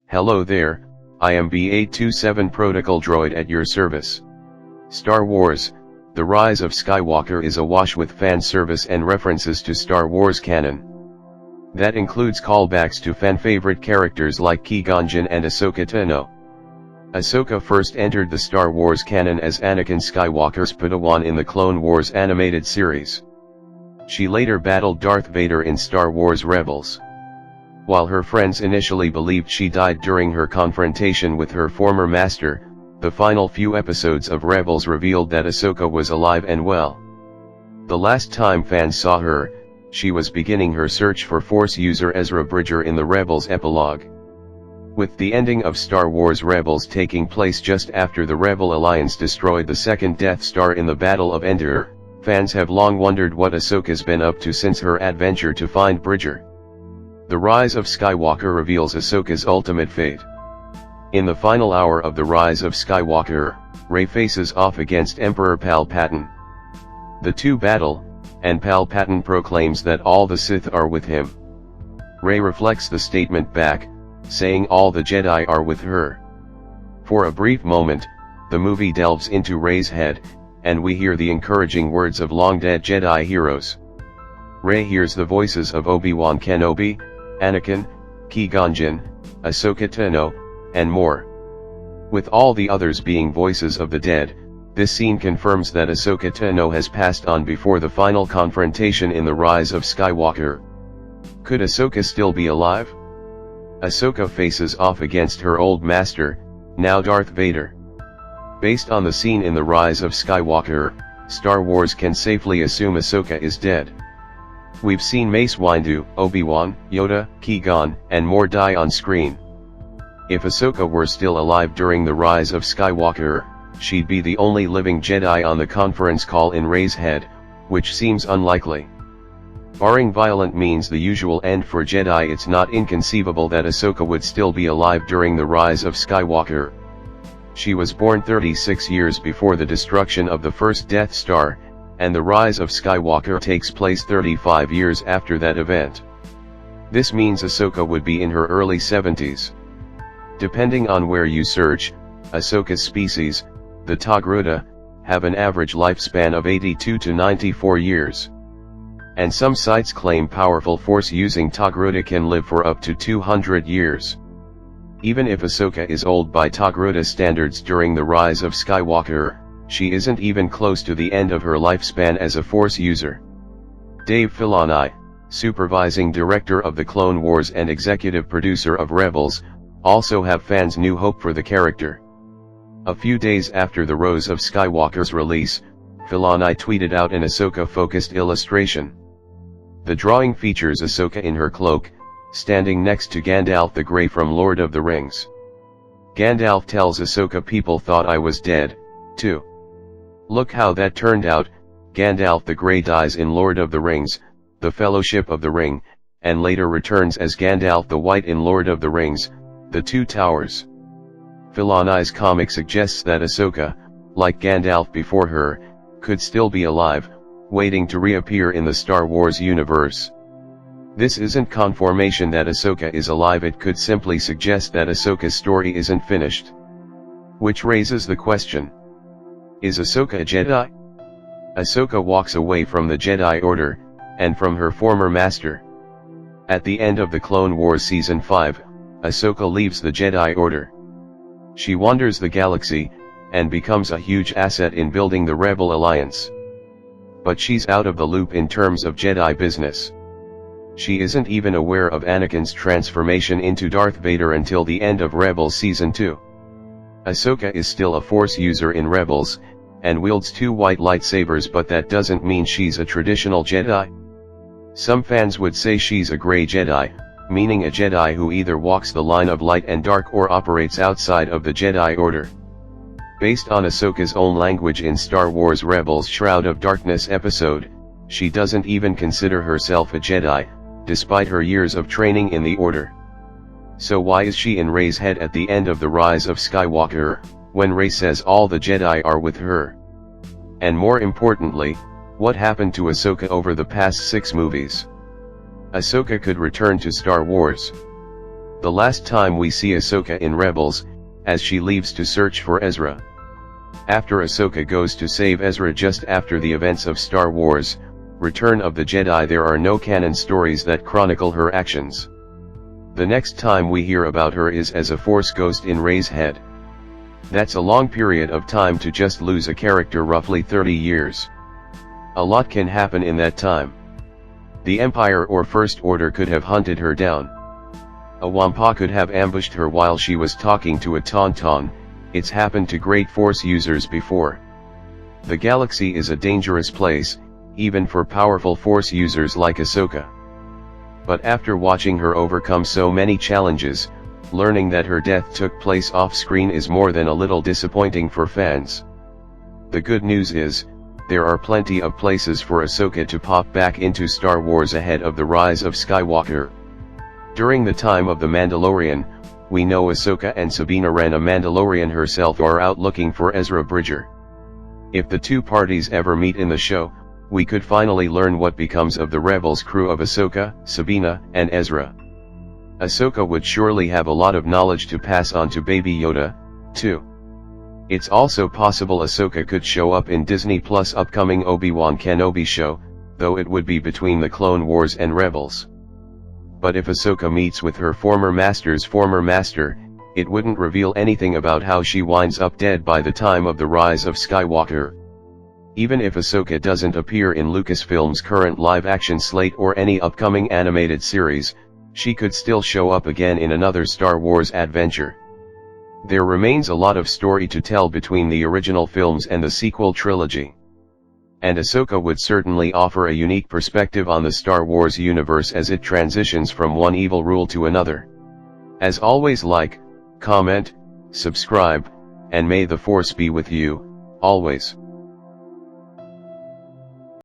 Hello there, I am B827 Protocol Droid at your service. Star Wars, The Rise of Skywalker is awash with fan service and references to Star Wars canon. That includes callbacks to fan-favorite characters like Qui-Gon Jinn and Ahsoka Tano. Ahsoka first entered the Star Wars canon as Anakin Skywalker's Padawan in the Clone Wars animated series. She later battled Darth Vader in Star Wars Rebels. While her friends initially believed she died during her confrontation with her former master, the final few episodes of Rebels revealed that Ahsoka was alive and well. The last time fans saw her, she was beginning her search for Force user Ezra Bridger in the Rebels epilogue. With the ending of Star Wars Rebels taking place just after the Rebel Alliance destroyed the second Death Star in the Battle of Endor, fans have long wondered what Ahsoka's been up to since her adventure to find Bridger. The Rise of Skywalker reveals Ahsoka's ultimate fate. In the final hour of The Rise of Skywalker, Rey faces off against Emperor Palpatine. The two battle, and Palpatine proclaims that all the Sith are with him. Rey reflects the statement back, saying all the Jedi are with her. For a brief moment, the movie delves into Rey's head, and we hear the encouraging words of long-dead Jedi heroes. Rey hears the voices of Obi-Wan Kenobi, Anakin, Qui-Gon Jinn, Ahsoka Tano, and more. With all the others being voices of the dead, this scene confirms that Ahsoka Tano has passed on before the final confrontation in The Rise of Skywalker. Could Ahsoka still be alive? Ahsoka faces off against her old master, now Darth Vader. Based on the scene in The Rise of Skywalker, Star Wars can safely assume Ahsoka is dead. We've seen Mace Windu, Obi-Wan, Yoda, Qui-Gon, and more die on screen. If Ahsoka were still alive during The Rise of Skywalker, she'd be the only living Jedi on the conference call in Rey's head, which seems unlikely. Barring violent means the usual end for Jedi, it's not inconceivable that Ahsoka would still be alive during The Rise of Skywalker. She was born 36 years before the destruction of the first Death Star, and The Rise of Skywalker takes place 35 years after that event. This means Ahsoka would be in her early 70s. Depending on where you search, Ahsoka's species, the Togruta, have an average lifespan of 82 to 94 years. And some sites claim powerful Force-using Togruta can live for up to 200 years. Even if Ahsoka is old by Togruta standards during The Rise of Skywalker, she isn't even close to the end of her lifespan as a Force user. Dave Filoni, supervising director of the Clone Wars and executive producer of Rebels, also have fans new hope for the character. A few days after The Rise of Skywalker's release, Filoni tweeted out an Ahsoka-focused illustration. The drawing features Ahsoka in her cloak, standing next to Gandalf the Grey from Lord of the Rings. Gandalf tells Ahsoka, "People thought I was dead, too. Look how that turned out." Gandalf the Grey dies in Lord of the Rings, The Fellowship of the Ring, and later returns as Gandalf the White in Lord of the Rings, The Two Towers. Filoni's comic suggests that Ahsoka, like Gandalf before her, could still be alive, waiting to reappear in the Star Wars universe. This isn't confirmation that Ahsoka is alive, it could simply suggest that Ahsoka's story isn't finished. Which raises the question: is Ahsoka a Jedi? Ahsoka walks away from the Jedi Order, and from her former master. At the end of the Clone Wars Season 5, Ahsoka leaves the Jedi Order. She wanders the galaxy, and becomes a huge asset in building the Rebel Alliance. But she's out of the loop in terms of Jedi business. She isn't even aware of Anakin's transformation into Darth Vader until the end of Rebels Season 2. Ahsoka is still a Force user in Rebels, and wields two white lightsabers, but that doesn't mean she's a traditional Jedi. Some fans would say she's a gray Jedi, meaning a Jedi who either walks the line of light and dark or operates outside of the Jedi Order. Based on Ahsoka's own language in Star Wars Rebels' Shroud of Darkness episode, she doesn't even consider herself a Jedi, despite her years of training in the Order. So why is she in Rey's head at the end of The Rise of Skywalker, when Rey says all the Jedi are with her? And more importantly, what happened to Ahsoka over the past 6 movies? Ahsoka could return to Star Wars. The last time we see Ahsoka in Rebels, as she leaves to search for Ezra. After Ahsoka goes to save Ezra just after the events of Star Wars, Return of the Jedi, there are no canon stories that chronicle her actions. The next time we hear about her is as a Force ghost in Rey's head. That's a long period of time to just lose a character, roughly 30 years. A lot can happen in that time. The Empire or First Order could have hunted her down. A Wampa could have ambushed her while she was talking to a Tauntaun. It's happened to great Force users before. The galaxy is a dangerous place, even for powerful Force users like Ahsoka. But after watching her overcome so many challenges, learning that her death took place off-screen is more than a little disappointing for fans. The good news is, there are plenty of places for Ahsoka to pop back into Star Wars ahead of the rise of Skywalker. During the time of The Mandalorian, we know Ahsoka and Sabina Wren, a Mandalorian herself, are out looking for Ezra Bridger. If the two parties ever meet in the show, we could finally learn what becomes of the Rebels crew of Ahsoka, Sabina, and Ezra. Ahsoka would surely have a lot of knowledge to pass on to Baby Yoda, too. It's also possible Ahsoka could show up in Disney Plus' upcoming Obi-Wan Kenobi show, though it would be between the Clone Wars and Rebels. But if Ahsoka meets with her former master's former master, it wouldn't reveal anything about how she winds up dead by the time of the rise of Skywalker. Even if Ahsoka doesn't appear in Lucasfilm's current live-action slate or any upcoming animated series, she could still show up again in another Star Wars adventure. There remains a lot of story to tell between the original films and the sequel trilogy. And Ahsoka would certainly offer a unique perspective on the Star Wars universe as it transitions from one evil rule to another. As always, like, comment, subscribe, and may the Force be with you, always.